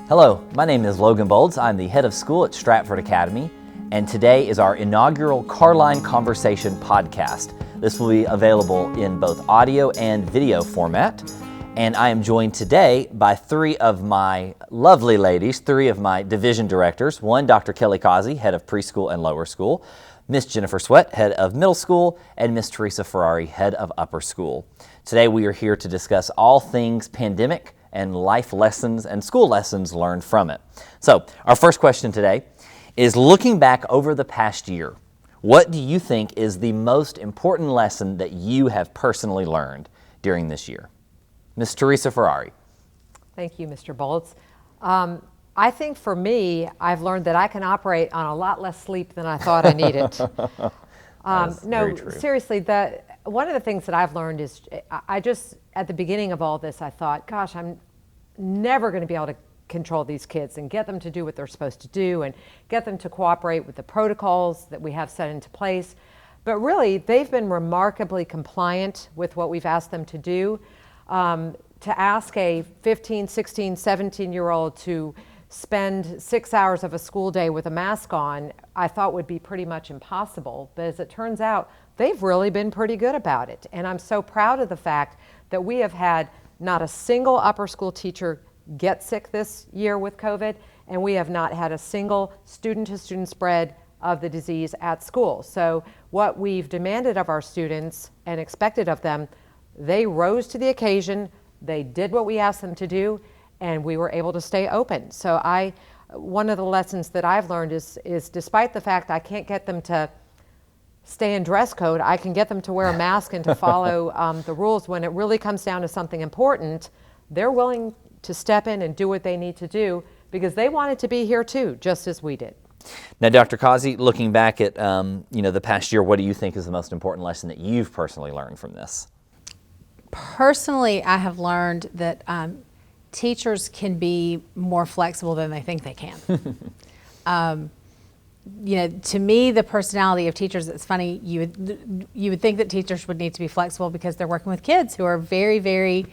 Hello, my name is Logan Bowlds. I'm the head of school at Stratford Academy, and today is our inaugural Carline Conversation podcast. This will be available in both audio and video format, and I am joined today by three of my lovely ladies, three of my division directors. One, Dr. Kelly Causey, head of preschool and lower school, Miss Jennifer Sweat, head of middle school, and Miss Theresa Ferrari, head of upper school. Today we are here to discuss all things pandemic and life lessons and school lessons learned from it. So our first question today is, looking back over the past year, what do you think is the most important lesson that you have personally learned during this year? Ms. Theresa Ferrari. Thank you, Mr. Bowlds. I think for me, I've learned that I can operate on a lot less sleep than I thought I needed. No, seriously, one of the things that I've learned is I just, at the beginning of all this, I thought, gosh, I'm never going to be able to control these kids and get them to do what they're supposed to do and get them to cooperate with the protocols that we have set into place. But really, they've been remarkably compliant with what we've asked them to do. To ask a 15, 16, 17-year-old to spend 6 hours of a school day with a mask on, I thought would be pretty much impossible. But as it turns out, they've really been pretty good about it. And I'm so proud of the fact that we have had not a single upper school teacher get sick this year with COVID, and we have not had a single student-to-student spread of the disease at school. So what we've demanded of our students and expected of them, they rose to the occasion, they did what we asked them to do, and we were able to stay open. So one of the lessons that I've learned is despite the fact I can't get them to stay in dress code, I can get them to wear a mask and to follow the rules. When it really comes down to something important, they're willing to step in and do what they need to do because they wanted to be here too, just as we did. Now, Dr. Causey, looking back at the past year, what do you think is the most important lesson that you've personally learned from this? Personally, I have learned that teachers can be more flexible than they think they can. To me, the personality of teachers, it's funny, you would think that teachers would need to be flexible because they're working with kids who are very, very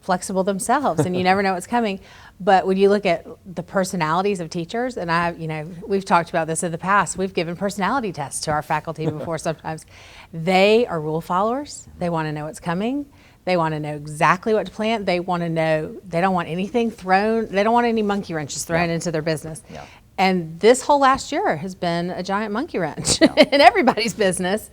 flexible themselves, and you never know what's coming. But when you look at the personalities of teachers, and we've talked about this in the past, we've given personality tests to our faculty before sometimes. They are rule followers. They want to know what's coming. They want to know exactly what to plan. They want to know, they don't want anything thrown, they don't want any monkey wrenches thrown into their business. Yeah. And this whole last year has been a giant monkey wrench in everybody's business.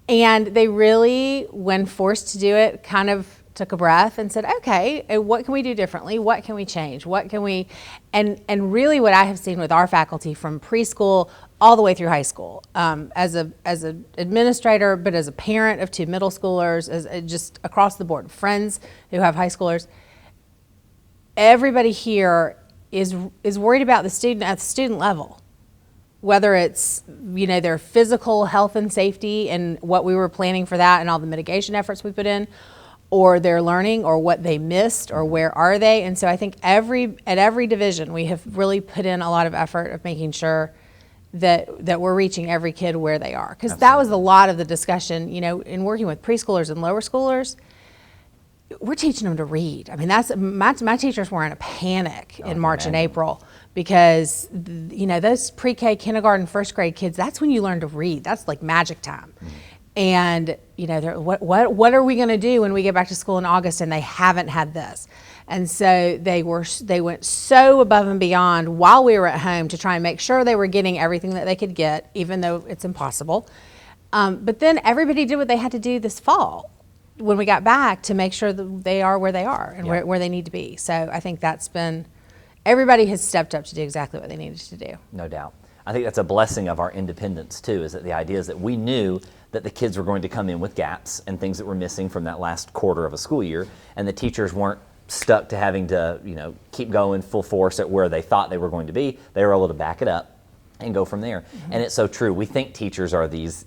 And they really, when forced to do it, kind of took a breath and said, okay, what can we do differently? What can we change? What can we, and really what I have seen with our faculty from preschool all the way through high school, as an administrator, but as a parent of two middle schoolers, as just across the board, friends who have high schoolers, everybody here is worried about the student at the student level, whether it's their physical health and safety and what we were planning for that and all the mitigation efforts we put in, or their learning, or what they missed, or where are they. And so I think at every division we have really put in a lot of effort of making sure that we're reaching every kid where they are, because that was a lot of the discussion in working with preschoolers and lower schoolers. We're teaching them to read. I mean, that's my teachers were in a panic in March and April because those pre-K, kindergarten, first grade kids, that's when you learn to read. That's like magic time. Mm-hmm. And what are we going to do when we get back to school in August and they haven't had this? And so they went so above and beyond while we were at home to try and make sure they were getting everything that they could get, even though it's impossible. But then everybody did what they had to do this fall when we got back to make sure that they are where they are and where they need to be. So I think everybody has stepped up to do exactly what they needed to do. No doubt. I think that's a blessing of our independence too, is that the idea is that we knew that the kids were going to come in with gaps and things that were missing from that last quarter of a school year, and the teachers weren't stuck to having to keep going full force at where they thought they were going to be. They were able to back it up and go from there. Mm-hmm. And it's so true. We think teachers are these,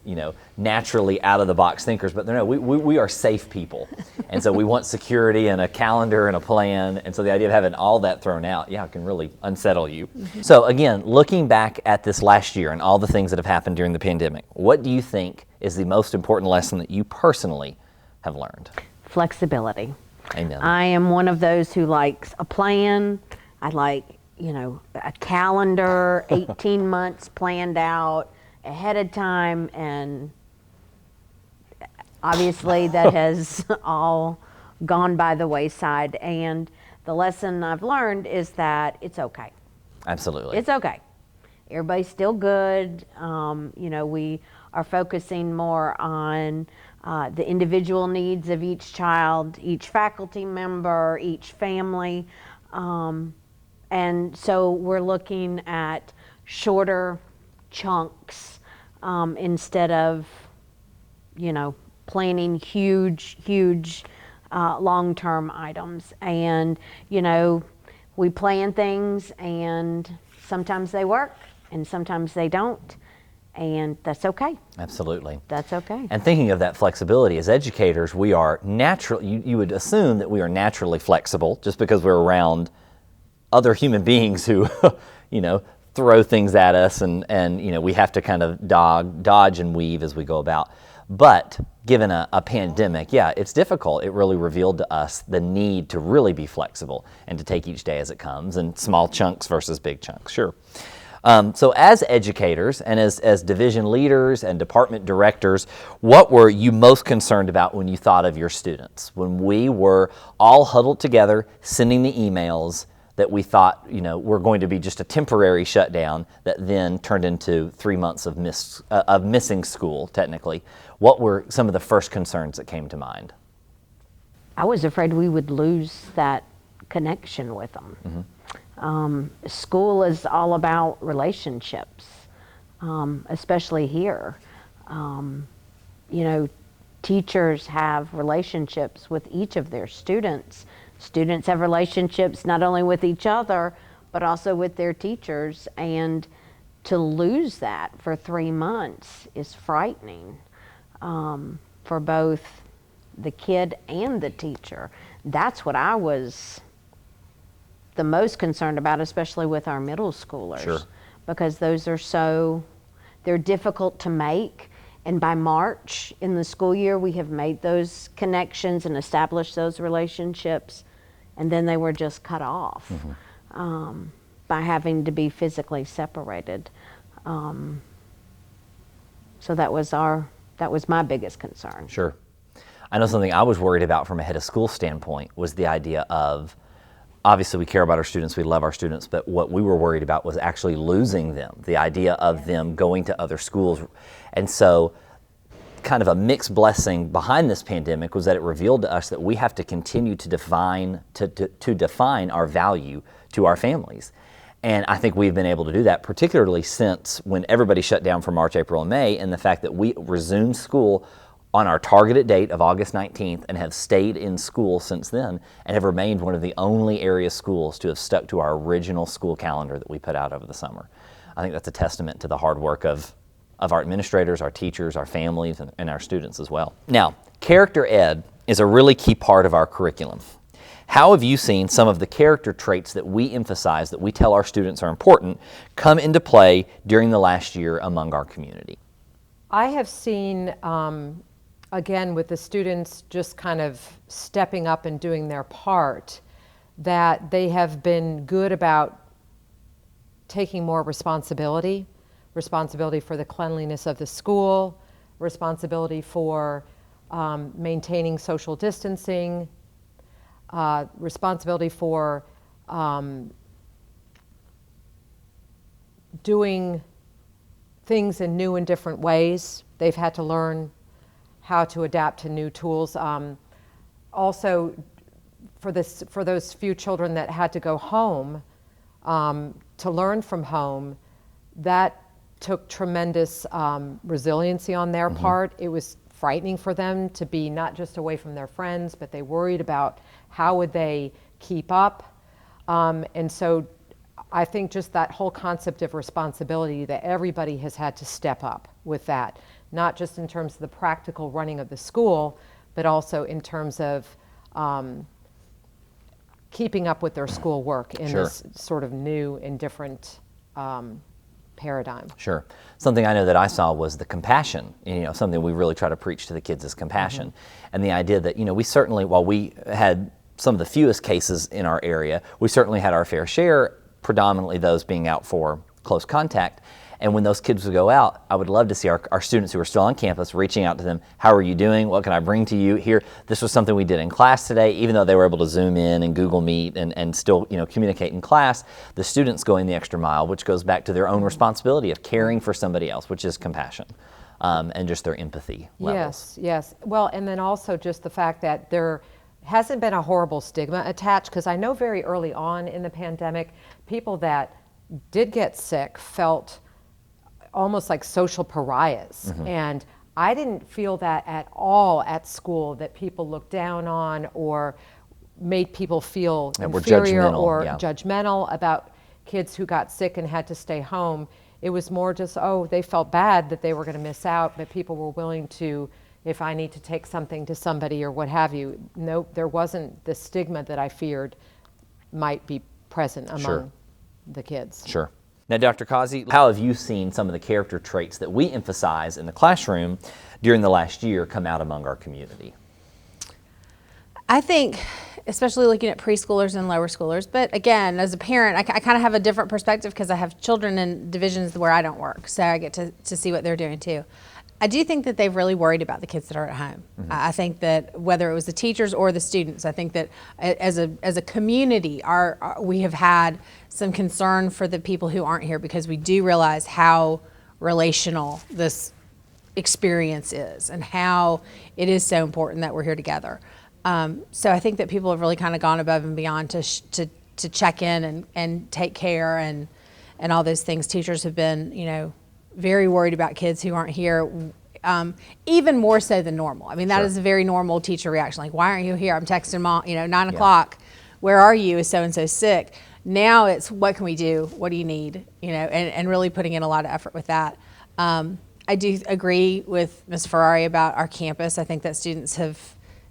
naturally out of the box thinkers, but no, we are safe people. And so we want security and a calendar and a plan. And so the idea of having all that thrown out, it can really unsettle you. Mm-hmm. So again, looking back at this last year and all the things that have happened during the pandemic, what do you think is the most important lesson that you personally have learned? Flexibility. Amen. I am one of those who likes a plan, I like, a calendar, 18 months planned out ahead of time, and obviously that has all gone by the wayside. And the lesson I've learned is that it's okay. Absolutely. It's okay. Everybody's still good. We are focusing more on the individual needs of each child, each faculty member, each family. And so we're looking at shorter chunks instead of, planning huge long-term items. And, we plan things, and sometimes they work and sometimes they don't. And that's okay. Absolutely. That's okay. And thinking of that flexibility, as educators, we are naturally, you would assume that we are naturally flexible just because we're around other human beings who, throw things at us, and we have to kind of dodge and weave as we go about. But given a pandemic, it's difficult. It really revealed to us the need to really be flexible and to take each day as it comes, and small chunks versus big chunks, sure. So as educators and as division leaders and department directors, what were you most concerned about when you thought of your students? When we were all huddled together, sending the emails that we thought, were going to be just a temporary shutdown that then turned into 3 months of missing school, technically. What were some of the first concerns that came to mind? I was afraid we would lose that connection with them. Mm-hmm. School is all about relationships, especially here. Teachers have relationships with each of their students. Students have relationships not only with each other, but also with their teachers. And to lose that for 3 months is frightening for both the kid and the teacher. That's what I was the most concerned about, especially with our middle schoolers. Sure. Because those are they're difficult to make. And by March in the school year, we have made those connections and established those relationships. And then they were just cut off by having to be physically separated. So that was my biggest concern. Sure. I know something I was worried about from a head of school standpoint was the idea of, obviously we care about our students, we love our students, but what we were worried about was actually losing them, the idea of them going to other schools. And so kind of a mixed blessing behind this pandemic was that it revealed to us that we have to continue to define our value to our families. And I think we've been able to do that, particularly since when everybody shut down for March, April, and May, and the fact that we resumed school on our targeted date of August 19th and have stayed in school since then and have remained one of the only area schools to have stuck to our original school calendar that we put out over the summer. I think that's a testament to the hard work of our administrators, our teachers, our families, and our students as well. Now, character ed is a really key part of our curriculum. How have you seen some of the character traits that we emphasize, that we tell our students are important, come into play during the last year among our community? I have seen, again, with the students just kind of stepping up and doing their part, that they have been good about taking more responsibility for the cleanliness of the school, responsibility for maintaining social distancing, responsibility for doing things in new and different ways. They've had to learn how to adapt to new tools. Also, for those few children that had to go home to learn from home, that took tremendous resiliency on their part. It was frightening for them to be not just away from their friends, but they worried about how would they keep up. And so I think just that whole concept of responsibility, that everybody has had to step up with that, not just in terms of the practical running of the school, but also in terms of keeping up with their school work in this sort of new and different paradigm. Sure. Something I know that I saw was the compassion. Something we really try to preach to the kids is compassion. And the idea that, we certainly, while we had some of the fewest cases in our area. We certainly had our fair share, predominantly those being out for close contact. And when those kids would go out, I would love to see our students who are still on campus reaching out to them. How are you doing? What can I bring to you? Here, this was something we did in class today. Even though they were able to Zoom in and Google Meet and still communicate in class, the students going the extra mile, which goes back to their own responsibility of caring for somebody else, which is compassion and just their empathy levels. Yes. Well, and then also just the fact that there hasn't been a horrible stigma attached, because I know very early on in the pandemic, people that did get sick felt almost like social pariahs. And I didn't feel that at all at school, that people looked down on or made people feel inferior or judgmental about kids who got sick and had to stay home. It was more just, they felt bad that they were going to miss out, but people were willing to, if I need to take something to somebody or what have you. No, there wasn't the stigma that I feared might be present among the kids. Sure. Now, Dr. Causey, how have you seen some of the character traits that we emphasize in the classroom during the last year come out among our community? I think, especially looking at preschoolers and lower schoolers, but again, as a parent, I kind of have a different perspective because I have children in divisions where I don't work, so I get to see what they're doing too. I do think that they've really worried about the kids that are at home. I think that whether it was the teachers or the students, I think that as a community, we have had some concern for the people who aren't here, because we do realize how relational this experience is and how it is so important that we're here together. So I think that people have really kind of gone above and beyond to check in and take care and all those things. Teachers have been, very worried about kids who aren't here, even more so than normal. I mean, that is a very normal teacher reaction. Like, why aren't you here? I'm texting mom, 9 o'clock. Where are you? Is so-and-so sick? Now it's, what can we do? What do you need? And really putting in a lot of effort with that. I do agree with Ms. Ferrari about our campus. I think that students have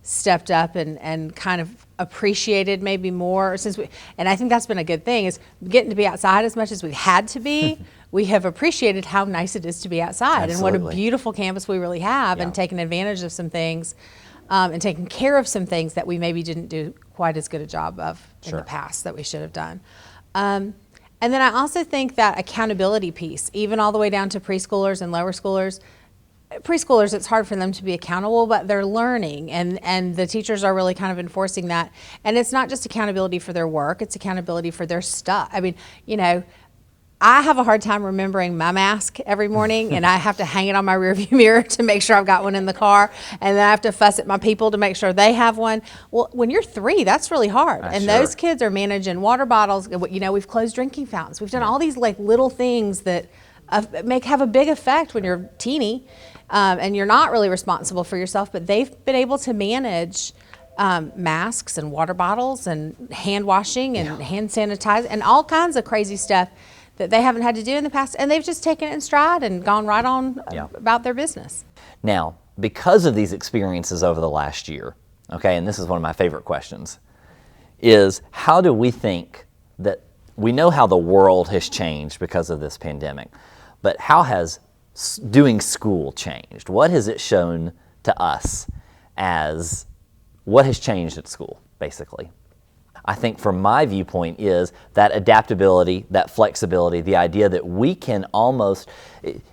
stepped up and kind of appreciated maybe more and I think that's been a good thing, is getting to be outside as much as we've had to be. We have appreciated how nice it is to be outside. Absolutely. And what a beautiful campus we really have, and taking advantage of some things and taking care of some things that we maybe didn't do quite as good a job of in the past that we should have done. And then I also think that accountability piece, even all the way down to preschoolers and lower schoolers. Preschoolers, it's hard for them to be accountable, but they're learning, and the teachers are really kind of enforcing that. And it's not just accountability for their work, it's accountability for their stuff. I mean, I have a hard time remembering my mask every morning, and I have to hang it on my rearview mirror to make sure I've got one in the car, and then I have to fuss at my people to make sure they have one. Well, when you're 3, that's really hard. Those kids are managing water bottles. We've closed drinking fountains. We've done all these little things that have a big effect when you're teeny, and you're not really responsible for yourself, but they've been able to manage masks and water bottles and hand washing and hand sanitizer and all kinds of crazy stuff that they haven't had to do in the past, and they've just taken it in stride and gone right on about their business. Now, because of these experiences over the last year, and this is one of my favorite questions, is how do we think that, we know how the world has changed because of this pandemic, but how has doing school changed? What has it shown to us as what has changed at school, basically? I think from my viewpoint is that adaptability, that flexibility, the idea that we can almost,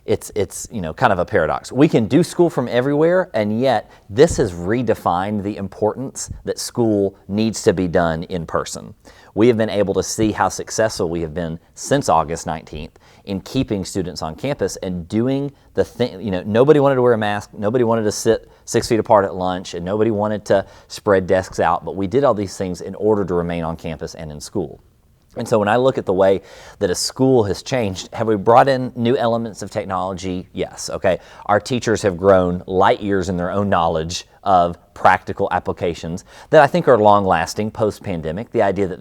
it's kind of a paradox. We can do school from everywhere, and yet this has redefined the importance that school needs to be done in person. We have been able to see how successful we have been since August 19th in keeping students on campus and doing the thing. Nobody wanted to wear a mask, nobody wanted to sit 6 feet apart at lunch, and nobody wanted to spread desks out, but we did all these things in order to remain on campus and in school. And so when I look at the way that a school has changed, have we brought in new elements of technology? Yes, Our teachers have grown light years in their own knowledge of practical applications that I think are long-lasting post-pandemic. The idea that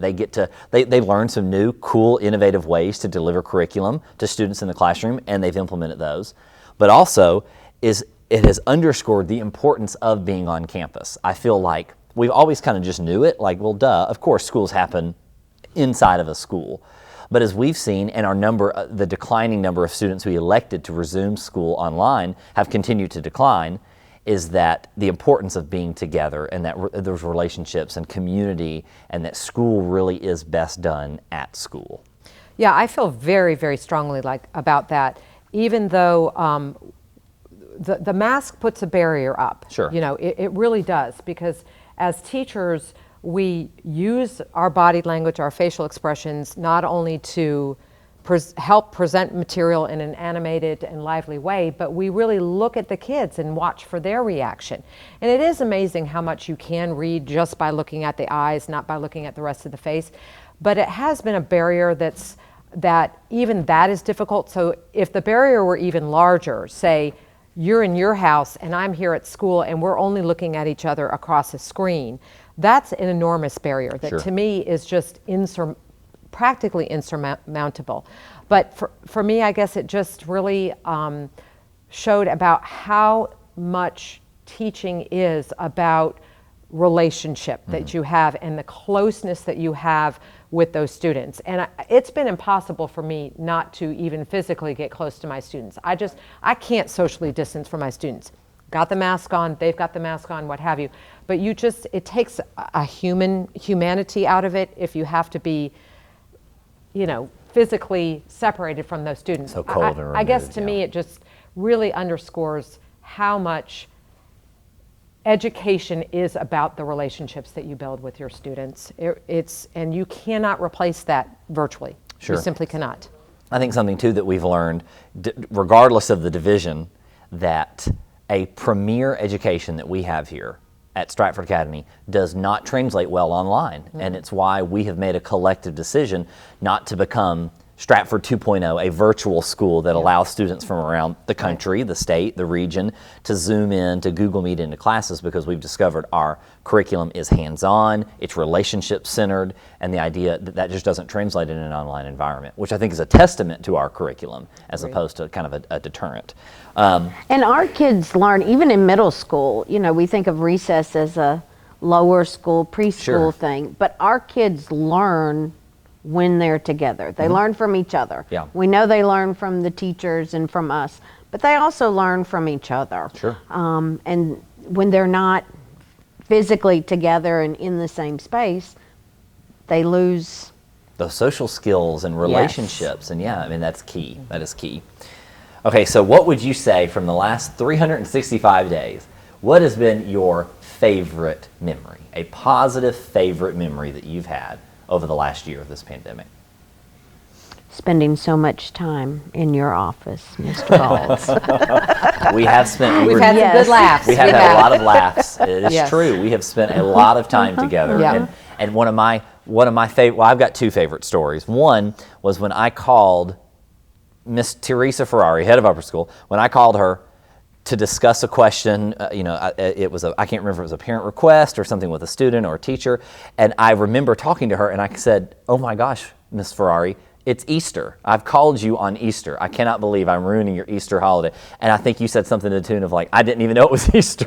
they learn some new, cool, innovative ways to deliver curriculum to students in the classroom, and they've implemented those. But also, it has underscored the importance of being on campus. I feel like we've always kind of just knew it, of course schools happen inside of a school. But as we've seen, and the declining number of students who elected to resume school online have continued to decline, is that the importance of being together and that those relationships and community, and that school really is best done at school. Yeah, I feel very, very strongly about that, even though the mask puts a barrier up. Sure. You know, it really does, because as teachers, we use our body language, our facial expressions, not only to help present material in an animated and lively way, but we really look at the kids and watch for their reaction. And it is amazing how much you can read just by looking at the eyes, not by looking at the rest of the face. But it has been a barrier that even that is difficult. So if the barrier were even larger, say you're in your house and I'm here at school and we're only looking at each other across a screen, that's an enormous barrier that to me is just practically insurmountable. But for me, I guess it just really showed about how much teaching is about relationship that you have and the closeness that you have with those students. And it's been impossible for me not to even physically get close to my students. I can't socially distance from my students. Got the mask on, they've got the mask on, what have you. But it takes a humanity out of it if you have to be, you know, physically separated from those students. So cold and removed, I guess to me it just really underscores how much education is about the relationships that you build with your students. And you cannot replace that virtually. Sure. You simply cannot. I think something too that we've learned, regardless of the division, that a premier education that we have here at Stratford Academy does not translate well online. And it's why we have made a collective decision not to become Stratford 2.0, a virtual school that allows students from around the country, the state, the region, to Zoom in, to Google Meet into classes, because we've discovered our curriculum is hands-on, it's relationship-centered, and the idea that just doesn't translate in an online environment, which I think is a testament to our curriculum as opposed to kind of a deterrent. And our kids learn, even in middle school, you know, we think of recess as a lower school, preschool thing, but our kids learn when they're together. They learn from each other. Yeah. We know they learn from the teachers and from us, but they also learn from each other. Sure. And when they're not physically together and in the same space, they lose those social skills and relationships. And I mean, that's key. That is key. Okay, so what would you say from the last 365 days, what has been your favorite memory, a positive favorite memory that you've had over the last year of this pandemic? spending so much time in your office, Mr. Bowlds. We have spent. We've had some good laughs. We have had a lot of laughs. It is true. We have spent a lot of time together. Yeah. And one of my favorite. Well, I've got two favorite stories. One was when I called Miss Theresa Ferrari, head of upper school, when I called her to discuss a question. It was I can't remember if it was a parent request or something with a student or a teacher. And I remember talking to her, and I said, "Oh my gosh, Miss Ferrari, it's Easter. I've called you on Easter. I cannot believe I'm ruining your Easter holiday." And I think you said something to the tune of like, "I didn't even know it was Easter."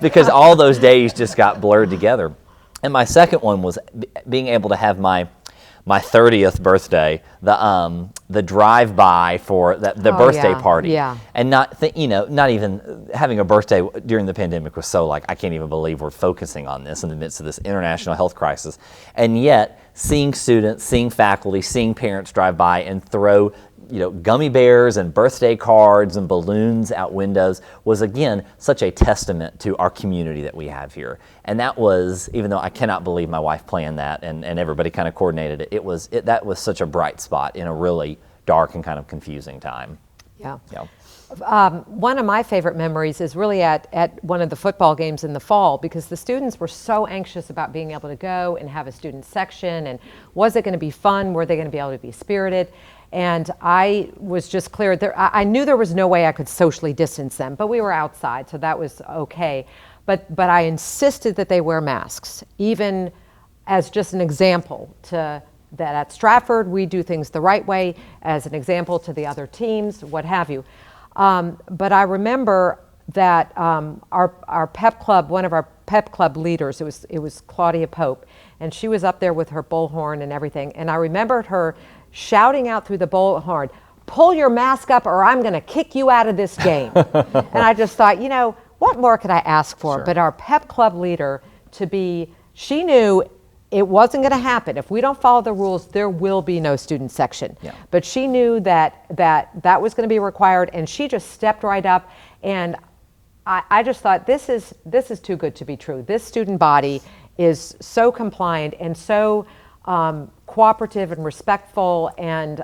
Because all those days just got blurred together. And my second one was being able to have my 30th birthday, the drive-by for the birthday party. Yeah. And not even having a birthday during the pandemic was so like, I can't even believe we're focusing on this in the midst of this international health crisis. And yet, seeing students, seeing faculty, seeing parents drive by and throw gummy bears and birthday cards and balloons out windows was, again, such a testament to our community that we have here. And that was, even though I cannot believe my wife planned that and everybody kind of coordinated it, that was such a bright spot in a really dark and kind of confusing time. Yeah. Yeah. One of my favorite memories is really at one of the football games in the fall, because the students were so anxious about being able to go and have a student section, and was it going to be fun? Were they going to be able to be spirited? And I was just clear there. I knew there was no way I could socially distance them, but we were outside, so that was okay. But I insisted that they wear masks, even as just an example that at Stratford we do things the right way, as an example to the other teams, what have you. But I remember that our pep club, one of our pep club leaders, it was Claudia Pope, and she was up there with her bullhorn and everything. And I remembered her shouting out through the bullhorn, pull your mask up or I'm going to kick you out of this game. And I just thought, what more could I ask for? Sure. But our pep club leader she knew it wasn't going to happen. If we don't follow the rules, there will be no student section. Yeah. But she knew that was going to be required, and she just stepped right up. And I just thought, this is too good to be true. This student body is so compliant and so cooperative and respectful, and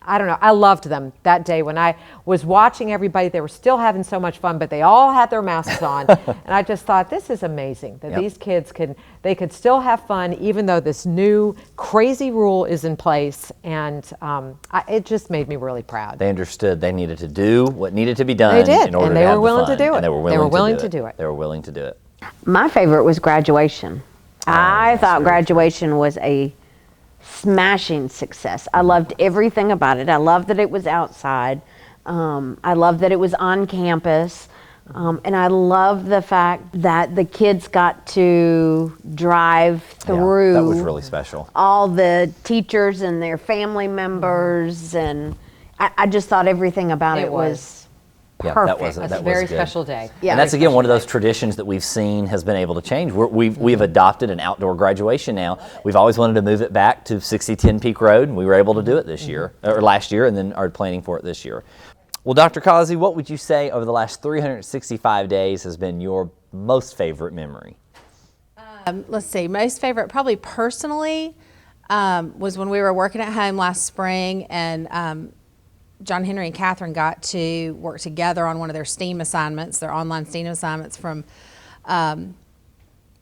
I don't know, I loved them that day when I was watching everybody. They were still having so much fun, but they all had their masks on. And I just thought, this is amazing that these kids could still have fun even though this new crazy rule is in place. And it just made me really proud. They understood they needed to do what needed to be done. They did, in order and to they have were willing the to fun. do it. And they were willing to do it. They were willing to do it. My favorite was graduation. I thought graduation was a smashing success. I loved everything about it. I loved that it was outside. I loved that it was on campus. And I love the fact that the kids got to drive through. That was really special. All the teachers and their family members, and I just thought everything about it was perfect. It was a very special day. Yeah, and that's again one of those traditions that we've seen has been able to change. We've adopted an outdoor graduation now. We've always wanted to move it back to 6010 Peak Road, and we were able to do it this year, or last year, and then are planning for it this year. Well, Dr. Causey, what would you say over the last 365 days has been your most favorite memory? Let's see, most favorite, probably personally, was when we were working at home last spring, and John Henry and Catherine got to work together on one of their STEAM assignments, their online STEAM assignments from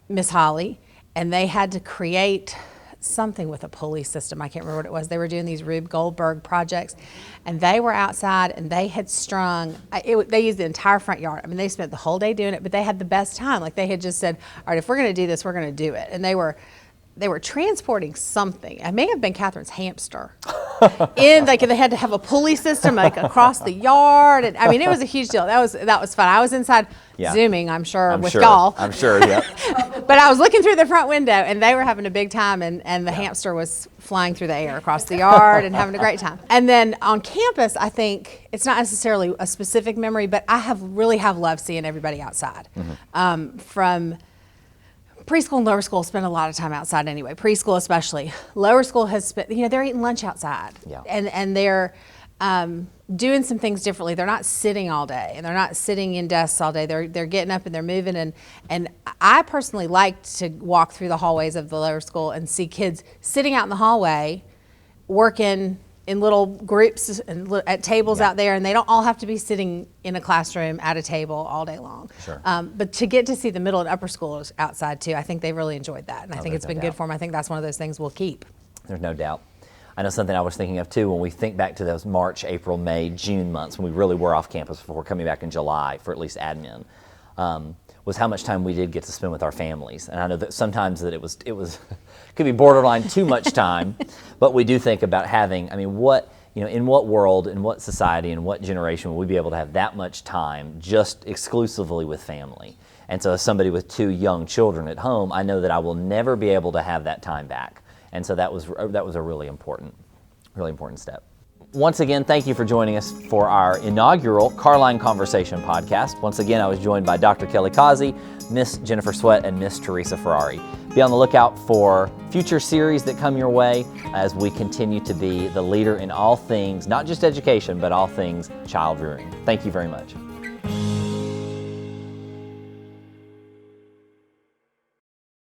Miss Holly, and they had to create something with a pulley system. I can't remember what it was. They were doing these Rube Goldberg projects, and they were outside, and they had strung, they used the entire front yard. I mean, they spent the whole day doing it, but they had the best time. Like, they had just said, all right, if we're going to do this, we're going to do it. And they were transporting something. It may have been Catherine's hamster. They had to have a pulley system like across the yard. And I mean, it was a huge deal. That was fun. I was inside Zooming, I'm sure, with y'all. I'm sure, yeah. But I was looking through the front window, and they were having a big time, and the hamster was flying through the air across the yard and having a great time. And then on campus, I think it's not necessarily a specific memory, but I really have loved seeing everybody outside. Mm-hmm. From preschool and lower school spend a lot of time outside anyway. Preschool especially. Lower school has spent, they're eating lunch outside. Yeah. And they're doing some things differently. They're not sitting all day, and they're not sitting in desks all day. They're getting up and they're moving. And I personally like to walk through the hallways of the lower school and see kids sitting out in the hallway working in little groups and at tables out there, and they don't all have to be sitting in a classroom at a table all day long. Sure. But to get to see the middle and upper schoolers outside too, I think they really enjoyed that, and I think it's been good for them. I think that's one of those things we'll keep. There's no doubt. I know something I was thinking of too when we think back to those March, April, May, June months when we really were off campus before coming back in July for at least admin, was how much time we did get to spend with our families. And I know that sometimes that it was could be borderline too much time, but we do think about having, in what world, in what society, in what generation will we be able to have that much time just exclusively with family? And so as somebody with 2 young children at home, I know that I will never be able to have that time back. And so that was a really important step. Once again, thank you for joining us for our inaugural Carline Conversation podcast. Once again, I was joined by Dr. Kelly Causey, Miss Jennifer Sweat, and Miss Theresa Ferrari. Be on the lookout for future series that come your way as we continue to be the leader in all things, not just education, but all things child rearing. Thank you very much.